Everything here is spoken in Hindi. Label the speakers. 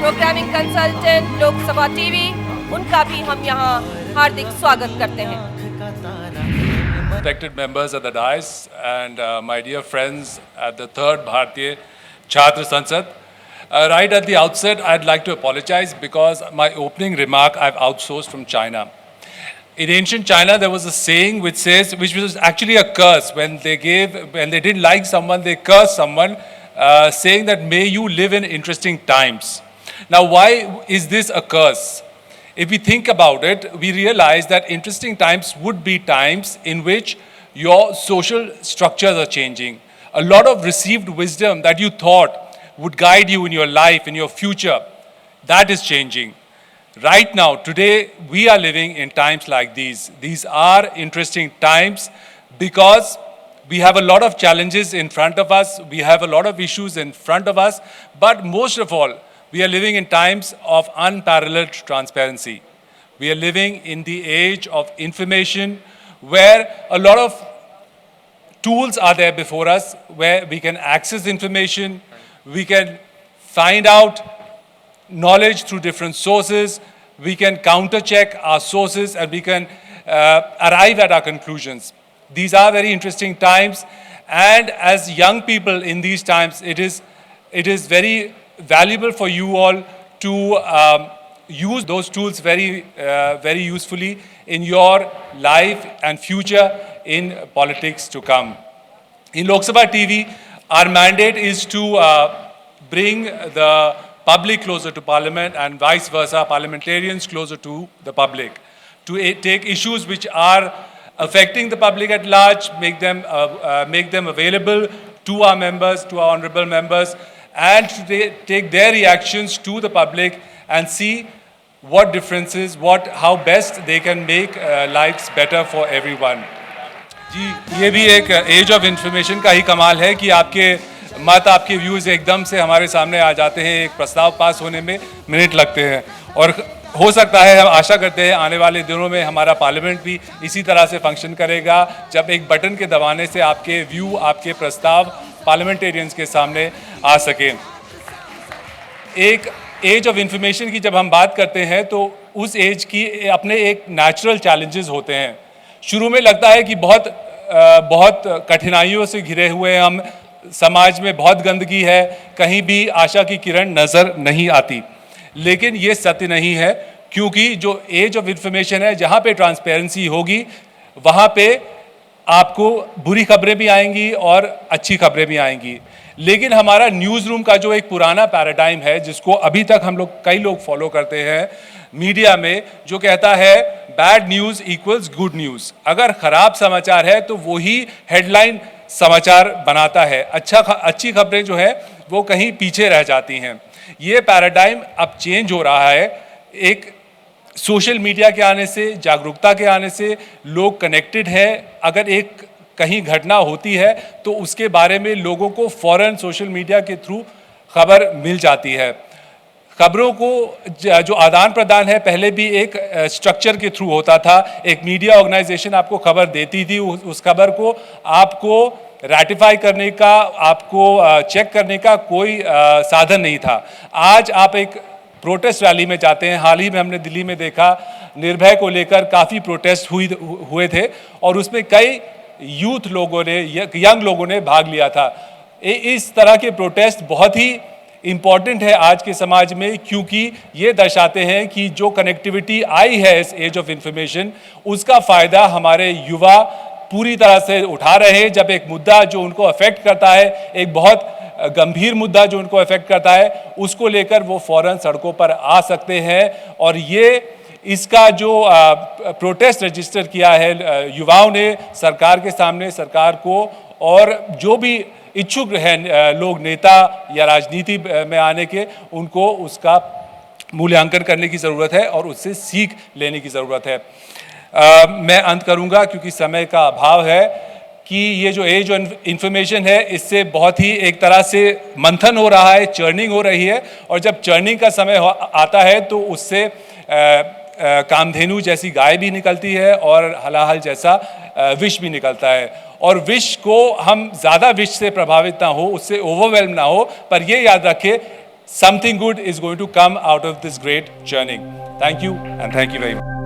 Speaker 1: प्रोग्रामिंग कंसल्टेंट लोकसभा टीवी, उनका भी हम यहाँ हार्दिक स्वागत करते हैं।
Speaker 2: Respected members of the dais and my dear friends at the third Bharatiya Chhatra Sansad. Right at the outset, I'd like to apologize because my opening remark I've outsourced from China. In ancient China, there was a saying which was actually a curse. When they didn't like someone, they cursed someone, saying that may you live in interesting times. Now, why is this a curse? If we think about it, we realize that interesting times would be times in which your social structures are changing. A lot of received wisdom that you thought would guide you in your life, in your future, that is changing. Right now, today, we are living in times like these. These are interesting times because we have a lot of challenges in front of us. We have a lot of issues in front of us. But most of all, we are living in times of unparalleled transparency. We are living in the age of information where a lot of tools are there before us where we can access information, we can find out knowledge through different sources, we can counter-check our sources, and we can arrive at our conclusions. These are very interesting times, and as young people in these times, it is very valuable for you all to use those tools very usefully in your life and future in politics to come. In Lok Sabha TV, our mandate is to bring the public closer to Parliament and vice versa, parliamentarians closer to the public, to take issues which are affecting the public at large, make them available to our members, to our honorable members, and to take their reactions to the public and see what differences, how best they can make lives better for everyone. जी, ये भी एक एज ऑफ इंफॉर्मेशन का ही कमाल है कि आपके मत, आपके व्यूज़ एकदम से हमारे सामने आ जाते हैं। एक प्रस्ताव पास होने में मिनट लगते हैं और हो सकता है, हम आशा करते हैं आने वाले दिनों में हमारा पार्लियामेंट भी इसी तरह से फंक्शन करेगा, जब एक बटन के दबाने से आपके व्यू, आपके प्रस्ताव पार्लियामेंटेरियंस के सामने आ सकें। एक एज ऑफ इंफॉर्मेशन की जब हम बात करते हैं तो उस एज की अपने एक नेचुरल चैलेंजेस होते हैं। शुरू में लगता है कि बहुत कठिनाइयों से घिरे हुए हम, समाज में बहुत गंदगी है, कहीं भी आशा की किरण नज़र नहीं आती। लेकिन ये सत्य नहीं है, क्योंकि जो एज ऑफ इंफॉर्मेशन है, जहाँ पे ट्रांसपेरेंसी होगी, वहाँ पे आपको बुरी खबरें भी आएंगी और अच्छी खबरें भी आएंगी। लेकिन हमारा न्यूज़ रूम का जो एक पुराना पैराडाइम है, जिसको अभी तक हम लोग कई लोग फॉलो करते हैं मीडिया में, जो कहता है bad news equals good news. अगर ख़राब समाचार है तो वही हेडलाइन समाचार बनाता है, अच्छी खबरें जो है वो कहीं पीछे रह जाती हैं। ये पैराडाइम अब चेंज हो रहा है। एक सोशल मीडिया के आने से, जागरूकता के आने से लोग कनेक्टेड है। अगर एक कहीं घटना होती है तो उसके बारे में लोगों को फ़ौरन सोशल मीडिया के थ्रू खबर मिल जाती है। खबरों को जो आदान प्रदान है, पहले भी एक स्ट्रक्चर के थ्रू होता था। एक मीडिया ऑर्गेनाइजेशन आपको खबर देती थी, उस खबर को आपको रैटिफाई करने का, आपको चेक करने का कोई साधन नहीं था। आज आप एक प्रोटेस्ट रैली में जाते हैं, हाल ही में हमने दिल्ली में देखा, निर्भय को लेकर काफ़ी प्रोटेस्ट हुए थे और उसमें कई यूथ लोगों ने, यंग लोगों ने भाग लिया था। इस तरह के प्रोटेस्ट बहुत ही इम्पॉर्टेंट है आज के समाज में, क्योंकि ये दर्शाते हैं कि जो कनेक्टिविटी आई है इस एज ऑफ इंफॉर्मेशन, उसका फ़ायदा हमारे युवा पूरी तरह से उठा रहे हैं। जब एक मुद्दा जो उनको अफेक्ट करता है, एक बहुत गंभीर मुद्दा जो उनको अफेक्ट करता है, उसको लेकर वो फ़ौरन सड़कों पर आ सकते हैं। और ये इसका जो प्रोटेस्ट रजिस्टर किया है युवाओं ने सरकार के सामने, सरकार को और जो भी इच्छुक हैं लोग, नेता या राजनीति में आने के, उनको उसका मूल्यांकन करने की ज़रूरत है और उससे सीख लेने की ज़रूरत है। मैं अंत करूंगा क्योंकि समय का अभाव है कि ये जो एज ऑफ इंफॉर्मेशन है, इससे बहुत ही एक तरह से मंथन हो रहा है, चर्निंग हो रही है। और जब चर्निंग का समय आता है तो उससे कामधेनु जैसी गाय भी निकलती है और हलाहल जैसा विष भी निकलता है। और विष को हम ज़्यादा विष से प्रभावित ना हो, उससे ओवरवेल्म ना हो, पर ये याद रखें something good is going to come out of this great journey. Thank you, and thank you very much.